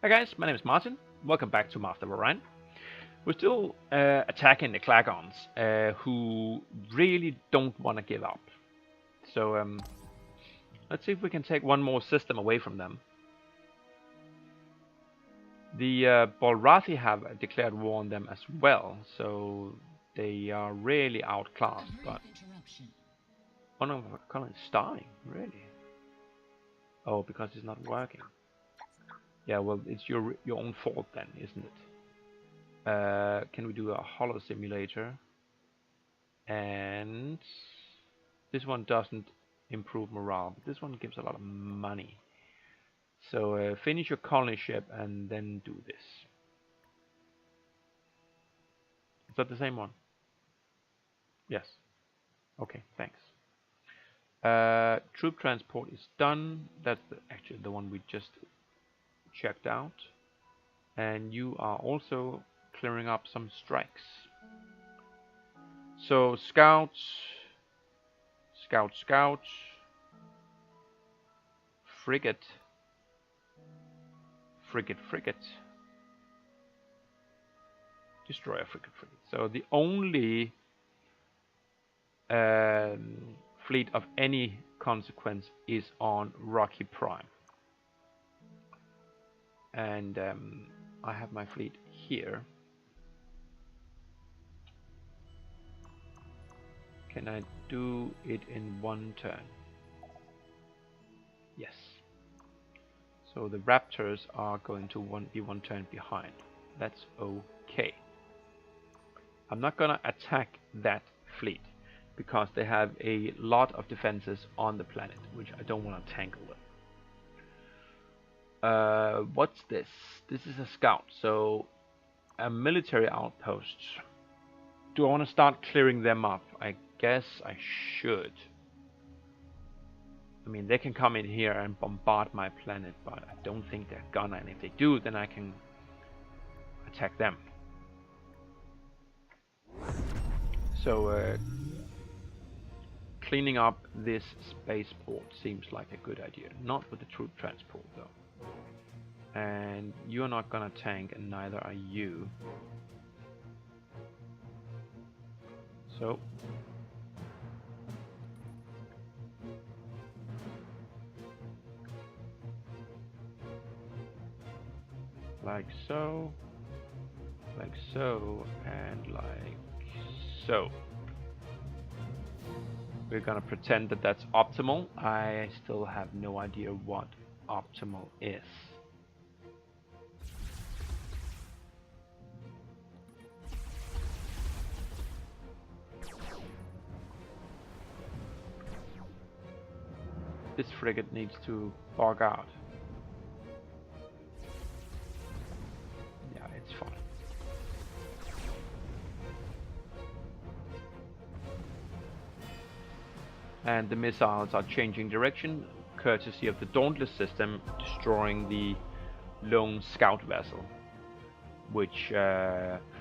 Hi guys, my name is Martin. Welcome back to Master of Orion. We're still attacking the Klagons, who really don't want to give up. So let's see if we can take one more system away from them. The Bolrathi have declared war on them as well, so they are really outclassed. But one of our colonies is dying, really? Oh, because it's not working. Yeah, well, it's your own fault then, isn't it? Can we do a holo simulator? And this one doesn't improve morale, but this one gives a lot of money. So finish your colony ship and then do this. Is that the same one? Yes. Okay, thanks. Troop transport is done. That's actually the one we just checked out. And you are also clearing up some strikes. So scouts, frigate, destroyer, frigate. So the only fleet of any consequence is on Rocky Prime. And I have my fleet here. Can I do it in one turn? Yes. So the Raptors are going to be one turn behind. That's okay. I'm not gonna attack that fleet because they have a lot of defenses on the planet, which I don't want to tangle with. What's this? This is a scout, so a military outpost. Do I want to start clearing them up? I guess I should. I mean, they can come in here and bombard my planet, but I don't think they're gonna, and if they do, then I can attack them. So cleaning up this spaceport seems like a good idea. Not with the troop transport though. And you're not gonna tank, and neither are you. So like so, and like so. We're gonna pretend that that's optimal. I still have no idea what optimal is. This frigate needs to bog out. Yeah, it's fine. And the missiles are changing direction, courtesy of the Dauntless system, destroying the lone scout vessel, which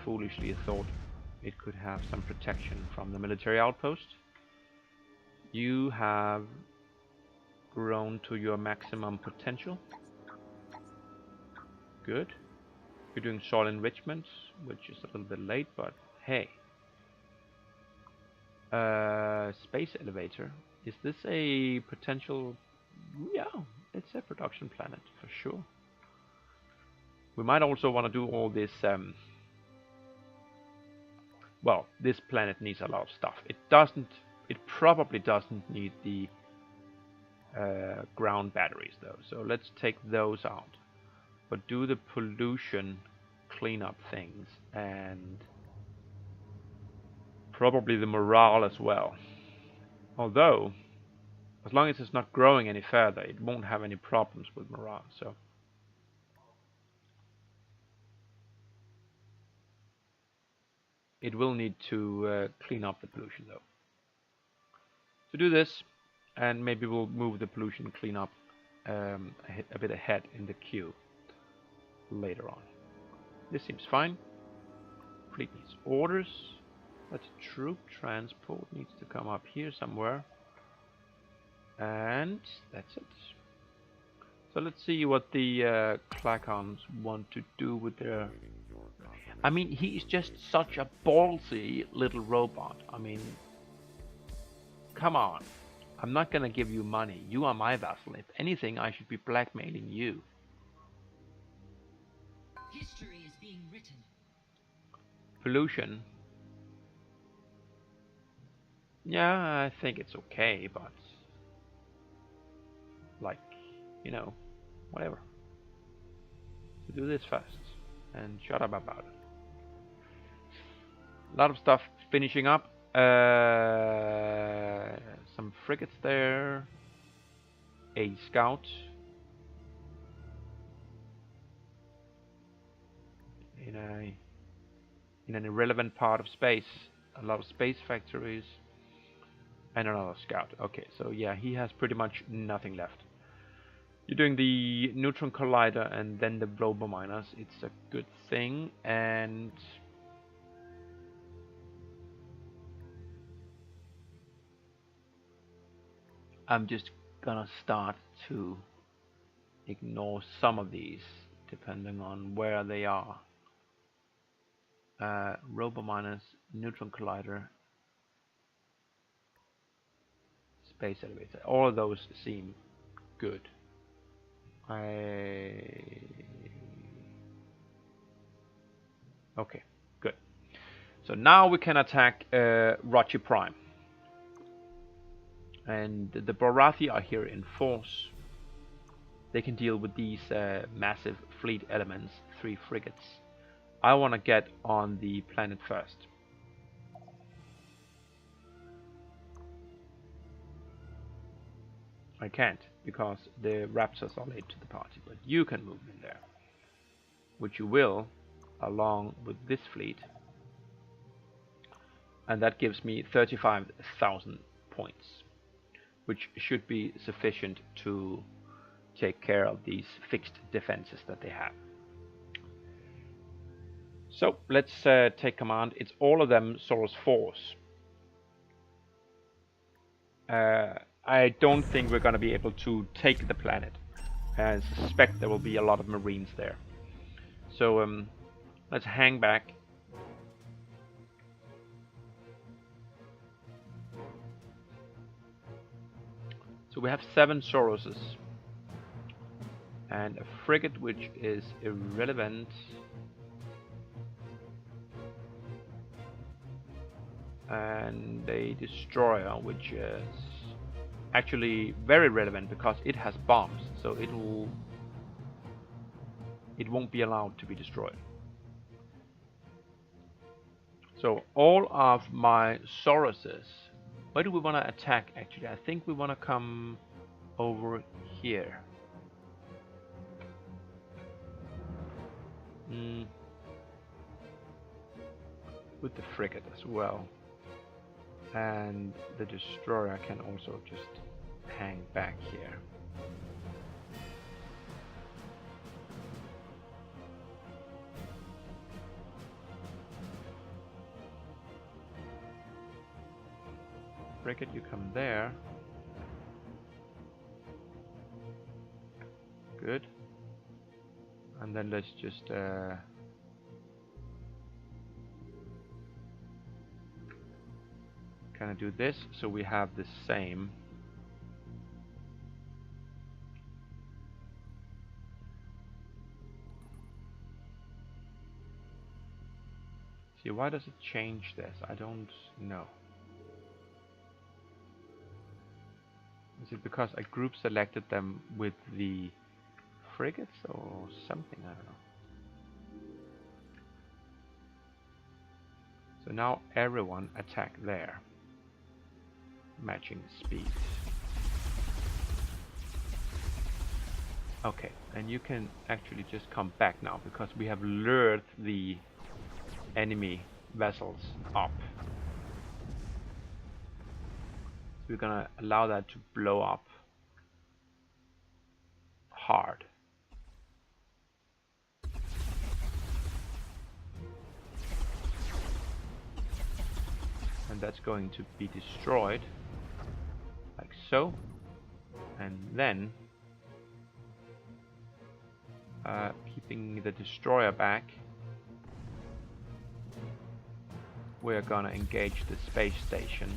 foolishly thought it could have some protection from the military outpost. You have grown to your maximum potential. Good. You're doing soil enrichment, which is a little bit late, but hey. Space elevator. Is this a potential? Yeah, it's a production planet for sure. We might also want to do all this. Well, this planet needs a lot of stuff. It doesn't. It probably doesn't need the ground batteries though. So let's take those out. But do the pollution cleanup things and probably the morale as well. Although, as long as it's not growing any further, it won't have any problems with morale. So it will need to clean up the pollution though. To do this, and maybe we'll move the pollution cleanup a bit ahead in the queue later on. This seems fine. Fleet needs orders. That troop transport needs to come up here somewhere. And that's it. So let's see what the Clacons want to do with their... I mean, he's just such a ballsy little robot. I mean, come on. I'm not gonna give you money. You are my vassal. If anything, I should be blackmailing you. History is being written. Pollution. Yeah, I think it's okay, but... like, you know, whatever. So do this first. And shut up about it. A lot of stuff finishing up. Some frigates there. A scout. In an irrelevant part of space. A lot of space factories. And another scout. Okay, so yeah, he has pretty much nothing left. You're doing the neutron collider and then the robo miners. It's a good thing, and I'm just gonna start to ignore some of these depending on where they are. Robo miners, neutron collider, space elevator. All of those seem good. Okay, good. So now we can attack Rochi Prime. And the Borathi are here in force. They can deal with these massive fleet elements, 3 frigates. I want to get on the planet first. I can't, because the Raptors are late to the party, but you can move in there. Which you will, along with this fleet. And that gives me 35,000 points, which should be sufficient to take care of these fixed defenses that they have. So let's take command. It's all of them Soros 4s. I don't think we're going to be able to take the planet. I suspect there will be a lot of Marines there. So let's hang back. So we have 7 Soroses. And a frigate which is irrelevant. And a destroyer which is actually very relevant because it has bombs, so it won't be allowed to be destroyed. So all of my Soroses, where do we want to attack actually? I think we want to come over here. With the frigate as well. And the destroyer can also just hang back here. Frigate, you come there. Good. And then let's just kind of do this so we have the same. See, why does it change this? I don't know. Is it because I group selected them with the frigates or something? I don't know. So now everyone attack there. Matching speed. Okay, and you can actually just come back now because we have lured the enemy vessels up. So we're gonna allow that to blow up hard. And that's going to be destroyed like so, and then Keeping the destroyer back. We're gonna engage the space station.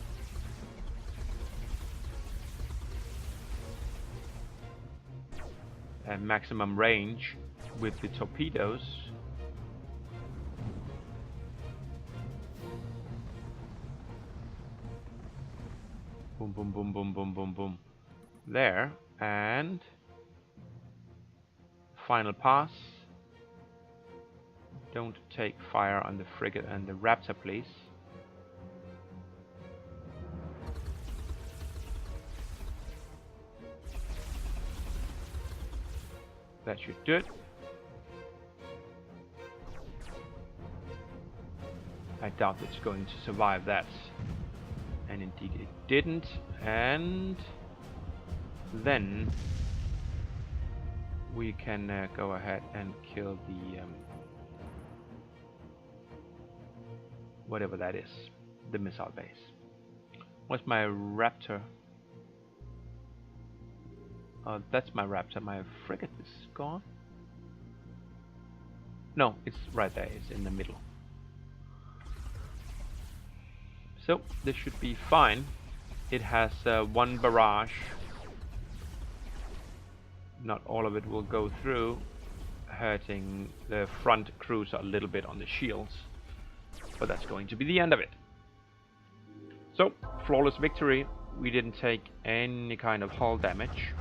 At maximum range with the torpedoes. Boom, boom, boom, boom, boom, boom, boom. There. And final pass. Don't take fire on the frigate and the Raptor, please. That should do it. I doubt it's going to survive that. And indeed it didn't. And then we can go ahead and kill the whatever that is, the missile base. What's my Raptor? Oh, that's my Raptor. My frigate is gone. No, it's right there. It's in the middle. So this should be fine. It has one barrage. Not all of it will go through, hurting the front cruiser a little bit on the shields. But that's going to be the end of it. So, flawless victory. We didn't take any kind of hull damage.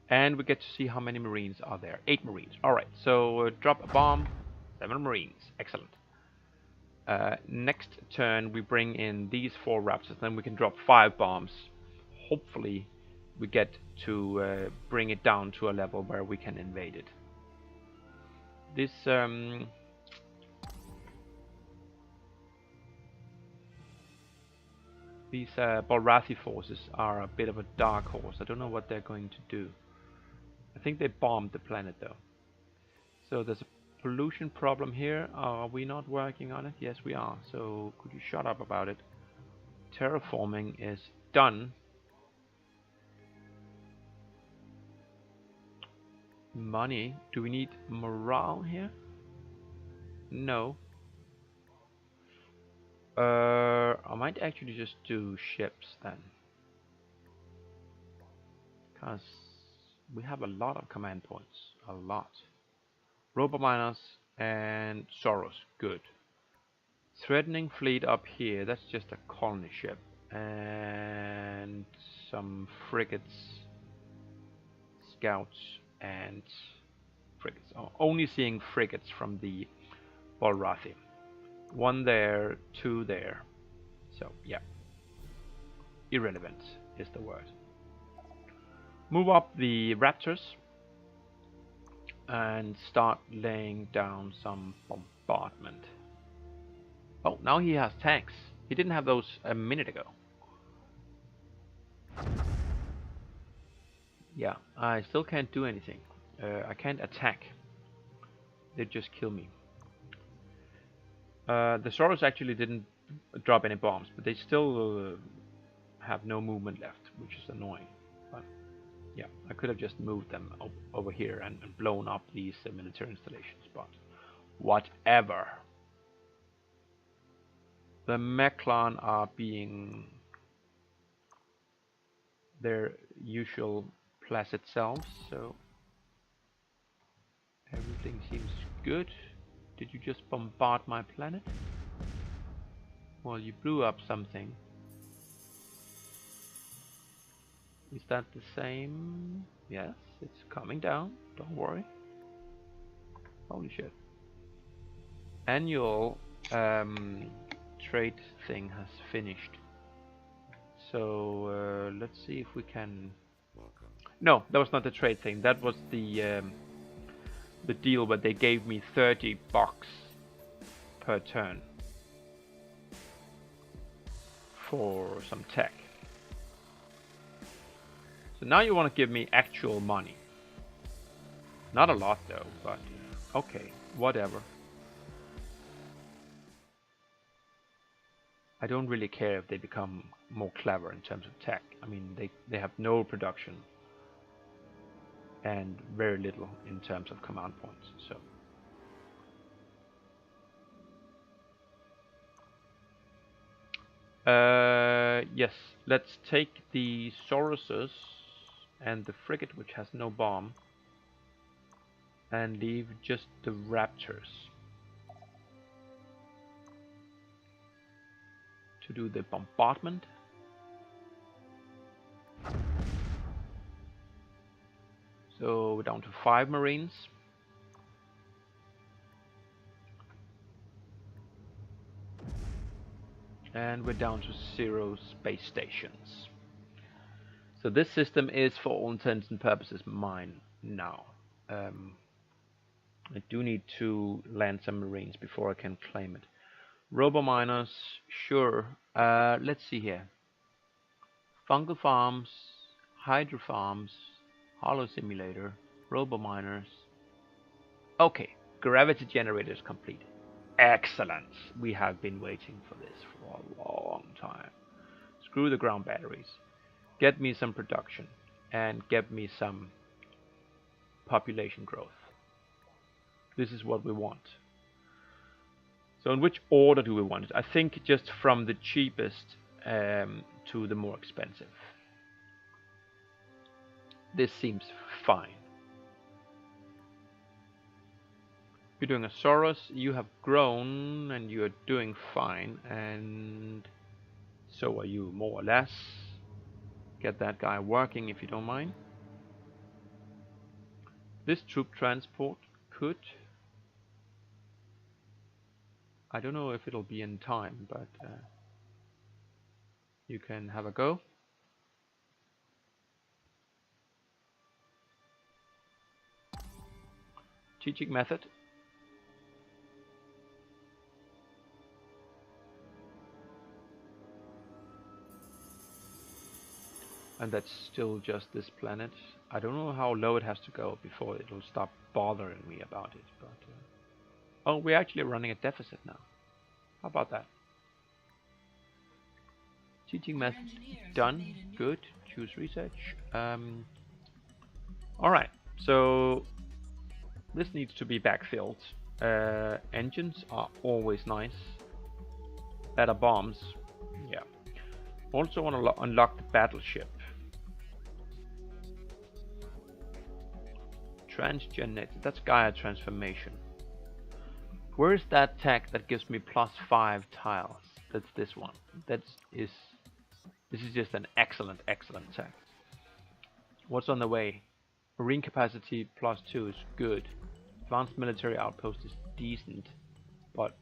And we get to see how many Marines are there. 8 Marines. Alright, so drop a bomb. 7 Marines. Excellent. Next turn we bring in these 4 Raptors. Then we can drop 5 bombs. Hopefully we get to bring it down to a level where we can invade it. This these Balrathi forces are a bit of a dark horse. I don't know what they're going to do. I think they bombed the planet though. So there's a pollution problem here. Are we not working on it? Yes, we are. So could you shut up about it? Terraforming is done. Money. Do we need morale here? No. I might actually just do ships then. Because we have a lot of command points. A lot. Robo miners and Soros. Good. Threatening fleet up here. That's just a colony ship. And some frigates. Scouts. And frigates. Oh, only seeing frigates from the Balrathi. 1 there, 2 there. So, yeah. Irrelevant is the word. Move up the Raptors and start laying down some bombardment. Oh, now he has tanks. He didn't have those a minute ago. Yeah, I still can't do anything. I can't attack. They just kill me. The Soros actually didn't drop any bombs, but they still have no movement left, which is annoying. But yeah, I could have just moved them over here and blown up these military installations, but whatever. The Meclan are being their usual placid selves, so everything seems good. Did you just bombard my planet? Well, you blew up something. Is that the same? Yes, it's coming down. Don't worry. Holy shit. Annual trade thing has finished. So let's see if we can... No, that was not the trade thing. That was the deal where they gave me 30 bucks per turn for some tech. So now you want to give me actual money. Not a lot though, but okay, whatever. I don't really care if they become more clever in terms of tech. I mean, they have no production. and very little in terms of command points. So yes, let's take the Sauruses and the frigate, which has no bomb, and leave just the Raptors to do the bombardment. So we're down to 5 Marines. And we're down to 0 space stations. So this system is, for all intents and purposes, mine now. I do need to land some Marines before I can claim it. Robo-miners, sure. Let's see here. Fungal farms, hydro farms, hollow simulator, robo-miners. Okay, gravity generator is complete. Excellent. We have been waiting for this for a long time. Screw the ground batteries. Get me some production and get me some population growth. This is what we want. So in which order do we want it? I think just from the cheapest to the more expensive. This seems fine. You're doing a Saurus, you have grown and you are doing fine, and so are you, more or less. Get that guy working if you don't mind. This troop transport could... I don't know if it'll be in time, but you can have a go. Teaching method. And that's still just this planet. I don't know how low it has to go before it'll stop bothering me about it. But oh, we're actually running a deficit now. How about that? Teaching method done. Good. Choose research. Alright, so this needs to be backfilled. Engines are always nice. Better bombs. Yeah. Also want to unlock the battleship. Transgen, that's Gaia transformation. Where's that tech that gives me +5 tiles? That's this one. This is just an excellent tech. What's on the way? Marine capacity +2 is good. Advanced military outpost is decent, but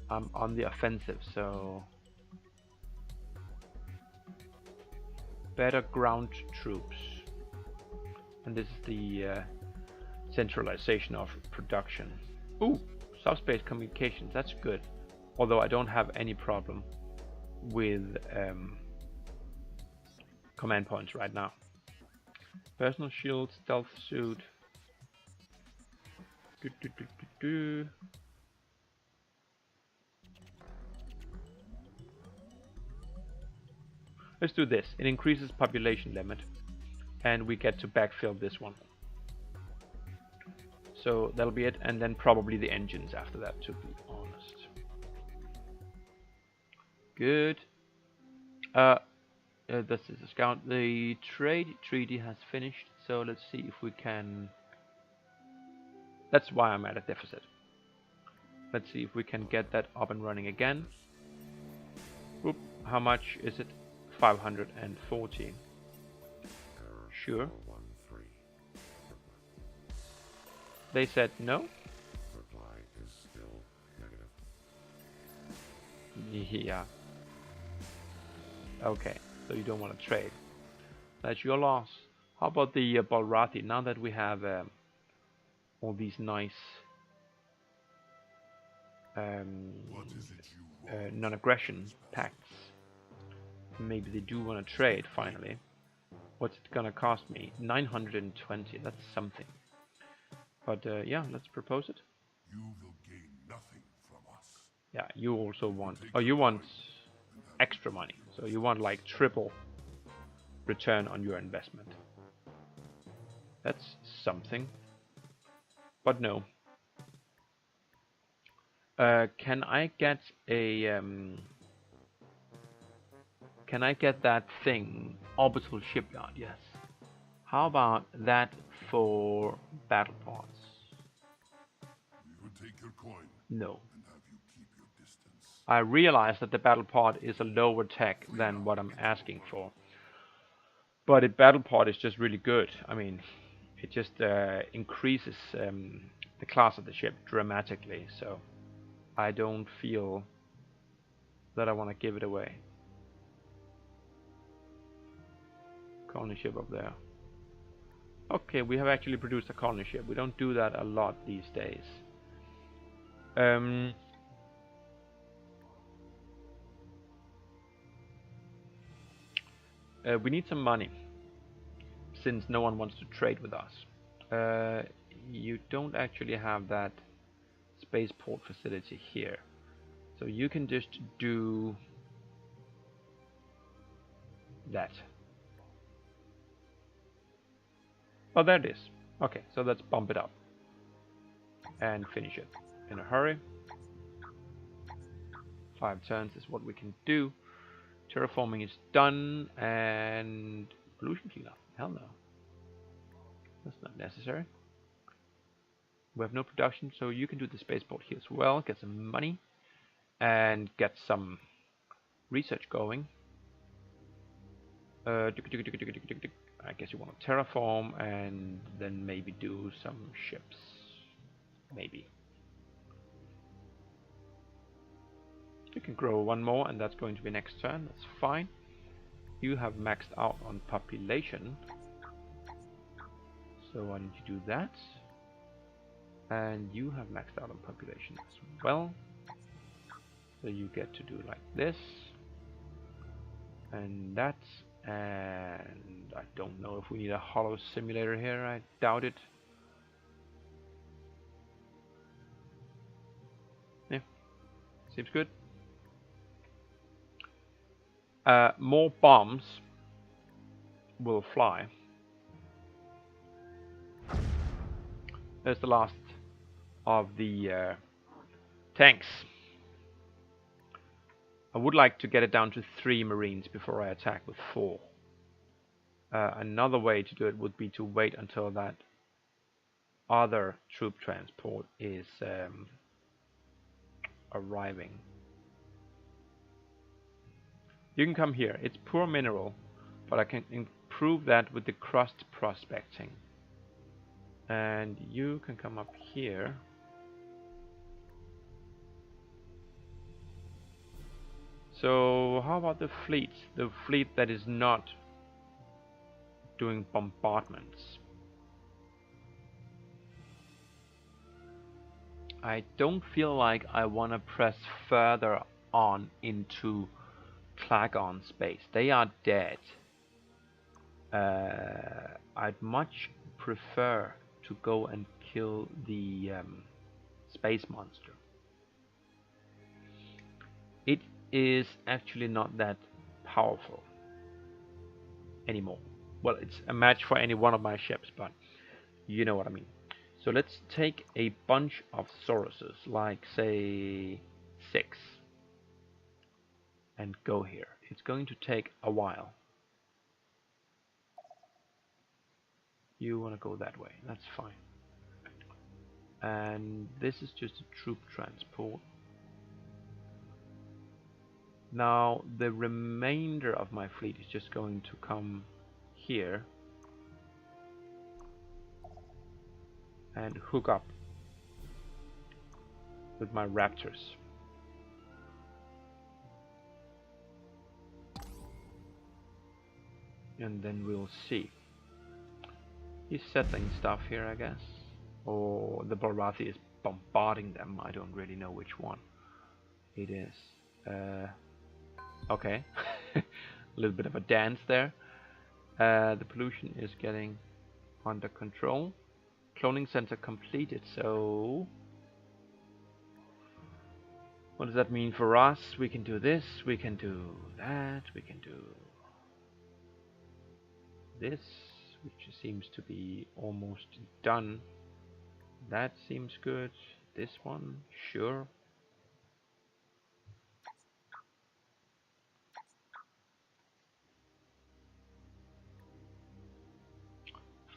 I'm on the offensive, so better ground troops. And this is the centralization of production. Ooh, subspace communications, that's good. Although I don't have any problem with command points right now. Personal shield, stealth suit. Let's do this. It increases population limit, and we get to backfill this one. So that'll be it, and then probably the engines after that, to be honest. Good. This is a scout. The trade treaty has finished, so let's see if we can... That's why I'm at a deficit. Let's see if we can get that up and running again. Oop, how much is it? 540. Sure. They said no. Reply is still negative. Yeah. Okay, so you don't want to trade. That's your loss. How about the Balrathi? Now that we have all these nice non-aggression pacts, maybe they do want to trade finally. What's it gonna cost me? 920. That's something. But yeah, let's propose it. You will gain nothing from us. Yeah, you also want... Oh, you want extra money. So you want like triple return on your investment. That's something. But no. Can I get a can I get that thing? Orbital shipyard, yes. How about that for battle pods? We would take your coin No. and have you keep your distance. I realize that the battle pod is a lower tech than what I'm asking for. But a battle pod is just really good. I mean, it just increases the class of the ship dramatically. So I don't feel that I want to give it away. Colony ship up there. Okay, we have actually produced a colony ship. We don't do that a lot these days. We need some money, since no one wants to trade with us. You don't actually have that spaceport facility here. So you can just do that. Oh, there it is. Okay, so let's bump it up and finish it in a hurry. 5 turns is what we can do. Terraforming is done, and pollution cleanup. Hell no. That's not necessary. We have no production, so you can do the spaceport here as well. Get some money and get some research going. I guess you want to terraform and then maybe do some ships. Maybe. You can grow one more, and that's going to be next turn. That's fine. You have maxed out on population, so I need to do that. And you have maxed out on population as well. So you get to do like this. And that. And I don't know if we need a hollow simulator here. I doubt it. Yeah, seems good. More bombs will fly. There's the last of the tanks. I would like to get it down to 3 Marines before I attack with 4. Another way to do it would be to wait until that other troop transport is arriving. You can come here. It's poor mineral, but I can improve that with the crust prospecting. And you can come up here. So how about the fleet? The fleet that is not doing bombardments. I don't feel like I want to press further on into Clagon space. They are dead. I'd much prefer to go and kill the space monster. It is actually not that powerful anymore. Well, it's a match for any one of my ships, but you know what I mean. So let's take a bunch of Sauruses, like say 6, and go here. It's going to take a while. You want to go that way, that's fine. And this is just a troop transport. Now the remainder of my fleet is just going to come here and hook up with my Raptors. And then we'll see. He's settling stuff here, I guess. Or the Balrathi is bombarding them. I don't really know which one it is. Okay. A little bit of a dance there. The pollution is getting under control. Cloning center completed, so what does that mean for us? We can do this, we can do that, we can do this, which seems to be almost done. That seems good. This one, sure.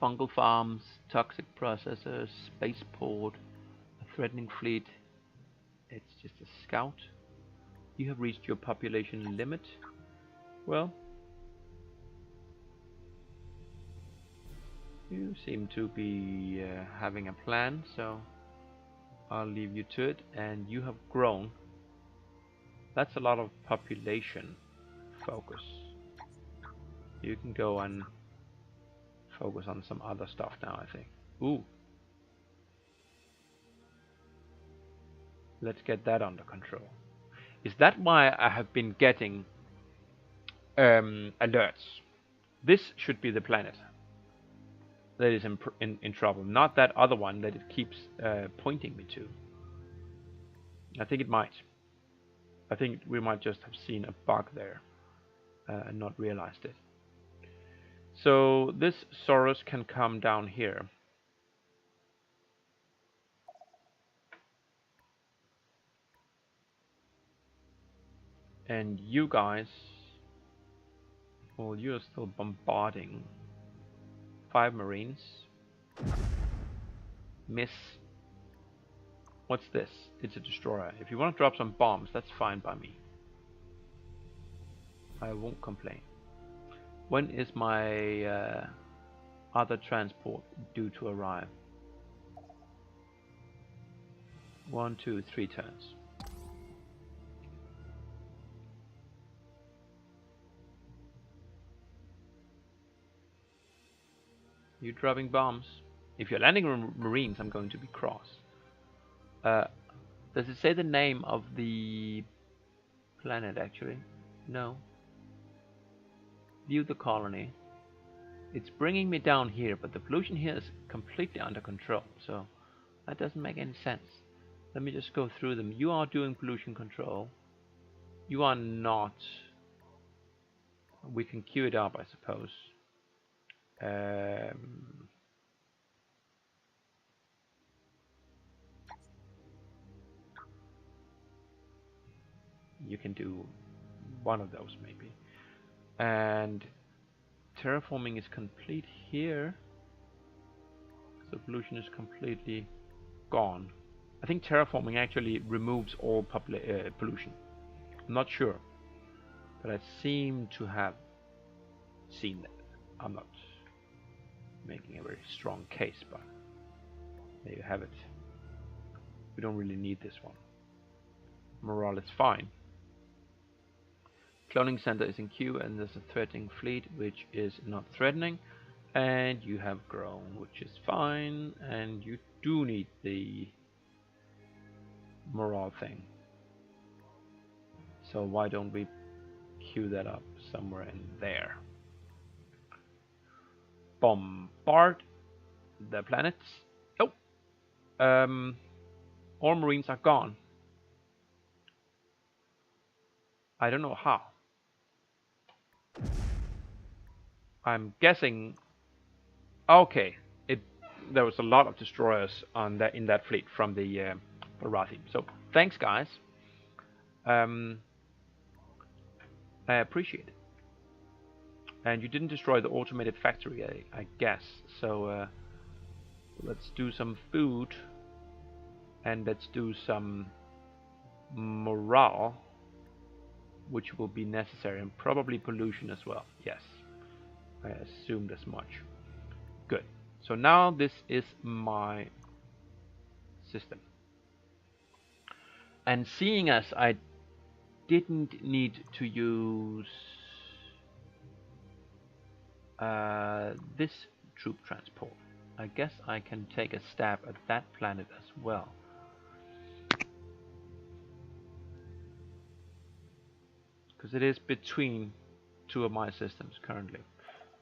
Fungal farms, toxic processors, spaceport, a threatening fleet. It's just a scout. You have reached your population limit. Well, you seem to be having a plan, so I'll leave you to it. And you have grown. That's a lot of population focus. You can go and focus on some other stuff now, I think. Ooh. Let's get that under control. Is that why I have been getting alerts? This should be the planet that is in trouble, not that other one that it keeps pointing me to. I think it might. I think we might just have seen a bug there and not realized it. So this Soros can come down here. And you guys, well, you're still bombarding 5 Marines. Miss. What's this? It's a destroyer. If you want to drop some bombs, that's fine by me. I won't complain. When is my other transport due to arrive? 1, 2, 3 turns. You dropping bombs? If you're landing Marines, I'm going to be cross. Does it say the name of the planet actually? No. View the colony. It's bringing me down here, but the pollution here is completely under control, so that doesn't make any sense. Let me just go through them. You are doing pollution control. You are not. We can queue it up, I suppose. You can do one of those maybe. And terraforming is complete here. So pollution is completely gone. I think terraforming actually removes all pollution. I'm not sure, but I seem to have seen that. I'm not making a very strong case, but there you have it. We don't really need this one. Morale is fine. Cloning center is in queue, and there's a threatening fleet, which is not threatening. And you have grown, which is fine. And you do need the morale thing. So why don't we queue that up somewhere in there? Bombard the planets. Oh, all Marines are gone. I don't know how. I'm guessing. Okay, there was a lot of destroyers on that in that fleet from the Barathi. So thanks, guys. I appreciate it. And you didn't destroy the automated factory, I guess. So let's do some food, and let's do some morale, which will be necessary, and probably pollution as well. Yes, I assumed as much. Good. So now this is my system. And seeing as I didn't need to use this troop transport, I guess I can take a stab at that planet as well. Because it is between two of my systems currently.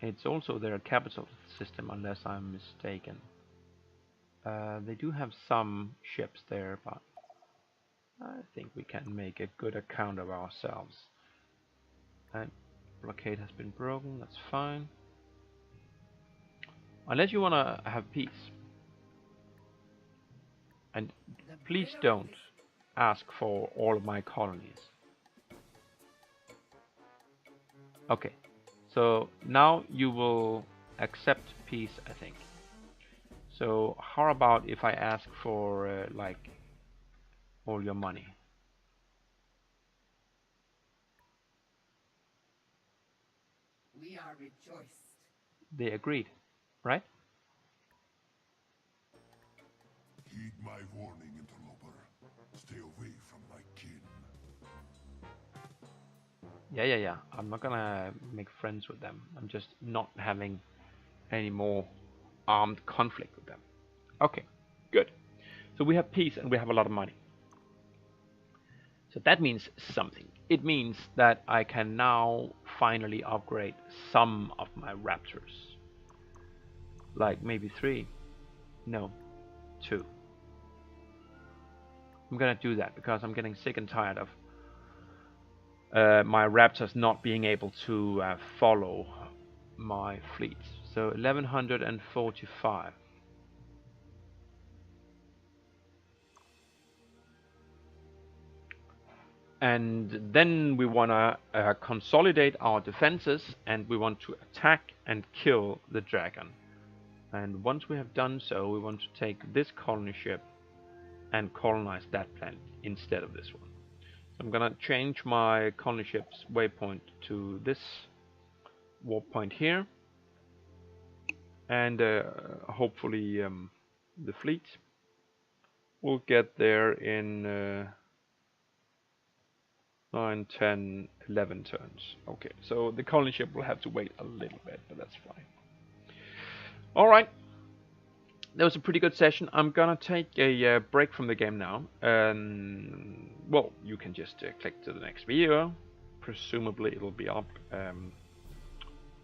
It's also their capital system, unless I'm mistaken. They do have some ships there, but I think we can make a good account of ourselves. And blockade has been broken, that's fine. Unless you want to have peace. And please don't ask for all of my colonies. Okay, so now you will accept peace, I think. So how about if I ask for like all your money? We are rejoiced. They agreed, right? Heed my warning, interloper. Stay away from my kin. Yeah. I'm not gonna make friends with them. I'm just not having any more armed conflict with them. Okay, good. So we have peace and we have a lot of money. So that means something. It means that I can now finally upgrade some of my raptors. Like maybe 3. No, 2. I'm gonna do that because I'm getting sick and tired of my raptors not being able to follow my fleets. So 1145. And then we want to consolidate our defenses, and we want to attack and kill the dragon. And once we have done so, we want to take this colony ship and colonize that planet instead of this one. So I'm gonna change my colony ship's waypoint to this warp point here, and hopefully the fleet will get there in 9, 10, 11 turns. Okay, so the colony ship will have to wait a little bit, but that's fine. Alright, that was a pretty good session. I'm gonna take a break from the game now. Well, you can just click to the next video. Presumably it'll be up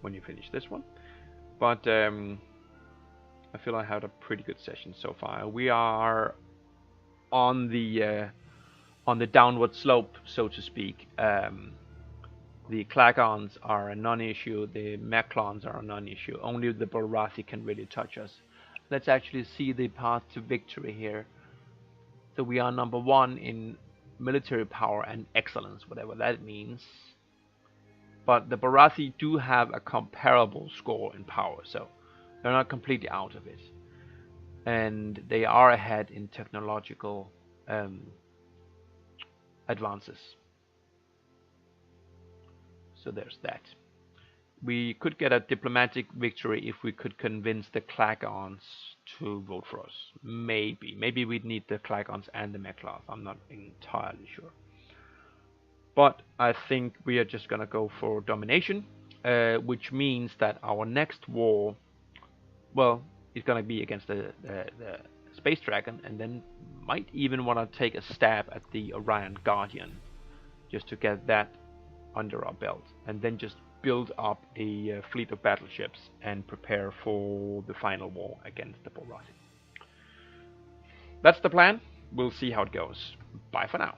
when you finish this one. But I feel I had a pretty good session so far. We are on the downward slope, so to speak. The Klagons are a non-issue, the Mechlons are a non-issue. Only the Bolrathi can really touch us. Let's actually see the path to victory here. So we are number 1 in military power and excellence, whatever that means. But the Bolrathi do have a comparable score in power, so they're not completely out of it. And they are ahead in technological advances. So there's that. We could get a diplomatic victory if we could convince the Klagons to vote for us. Maybe we'd need the Klagons and the Mechlons. I'm not entirely sure. But I think we are just gonna go for domination, which means that our next war, well, is gonna be against the Space Dragon, and then might even want to take a stab at the Orion Guardian, just to get that under our belt, and then just build up a fleet of battleships and prepare for the final war against the Bolrathi. That's the plan. We'll see how it goes. Bye for now.